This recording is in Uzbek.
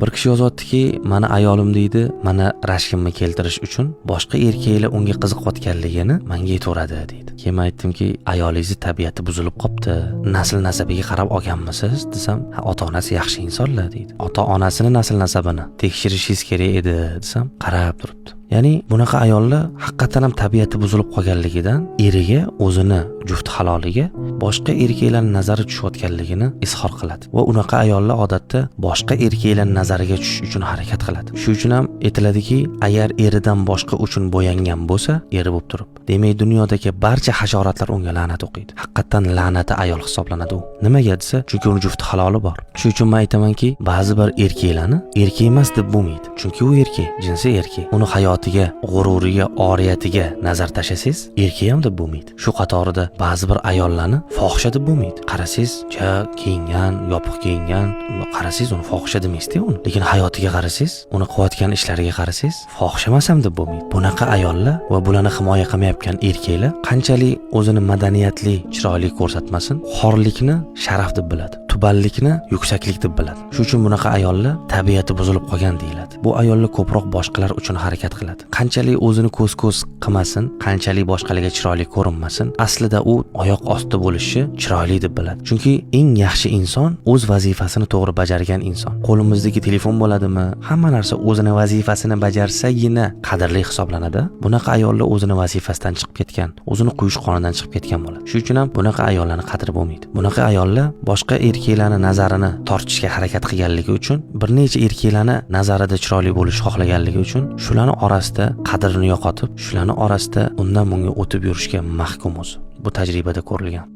Bir kishi yozyaptiki, mana ayolim deydi, mana rashkimni keltirish uchun boshqa erkaklar unga qiziqayotganligini menga aytaveradi deydi. Keyin aytdimki, ayolingizni tabiati buzilib qopti. Nasl nasabiga qarab olganmisiz desam, ota-onasi yaxshi insonlar deydi. Ota-onasini nasl nasabini tekshirishingiz kerak edi desam, qarab turibdi. Ya'ni bunaqa ayollar haqiqatan ham tabiati buzilib qolganligidan eriga o'zini juft haloliga boshqa erkaklarning nazari tushayotganligini izhor qiladi va unaqa ayollar odatda boshqa erkaklarning nazariga tushish uchun harakat qiladi. Shu uchun ham aytiladiki, agar eridan boshqa uchun bo'yangan bo'lsa, eri bo'lib turib. Demak, dunyodagi barcha hasharotlar unga la'nat o'qiydi. Haqiqatan la'nati ayol hisoblanadi u. Nimaga desa, chunki uning juft haloli bor. Shu uchun men aytamanki, ba'zi bir erkaklarni erkak emas deb bo'lmaydi. Chunki u erkak, jinsi erkak. Uni hayotiga, g'ururiga, oriyatiga nazar tashlasangiz, erkak ham deb bo'lmaydi. Shu qatorida ba'zi bir ayollarni fohisha deb bo'lmaydi. Qarasangiz, kiyingan, yopiq kiyingan, qarasangiz uni fohisha demaysiz-ku uni. Lekin hayotiga qarasangiz, uni qilayotgan ishlariga qarasangiz, fohisha emas ham deb bo'lmaydi. Bunaqa ayollar va bularni himoya qilmayotgan erkaklar qanchalik o'zini madaniyatli, chiroyli ko'rsatmasin, xorlikni sharaf deb biladi. Tubanlikni yuksaklik deb biladi. Shu uchun bunaqa ayollar tabiati buzilib qolgan deyiladi. Bu ayollar ko'proq boshqalar uchun harakat qiladi. Qanchalik o'zini ko'z-ko'z qilmasin, qanchalik boshqalarga chiroyli ko'rinmasin, aslida u oyoq ostida bo'lishi chiroyli deb biladi. Chunki eng yaxshi inson o'z vazifasini to'g'ri bajargan inson. Qo'limizdagi telefon bo'ladimi? Hamma narsa o'zini vazifasini bajarsagina qadrli hisoblanadi. Bunaqa ayollar o'zini vazifasidan chiqib ketgan, o'zini quyish qonidan chiqib ketgan bo'ladi. Shu uchun ham bunaqa ayollarning qadri bo'lmaydi. Bunaqa ayollar boshqa erkaklarning nazarini tortishga harakat qilganligi uchun, bir necha erkaklarning nazarida chiroyli bo'lish xohlaganligi uchun, shularning orasida qadrini yo'qotib, shularning orasida undan bunga o'tib yurishga mahkum o'zi. Bu tajribada ko'rilgan.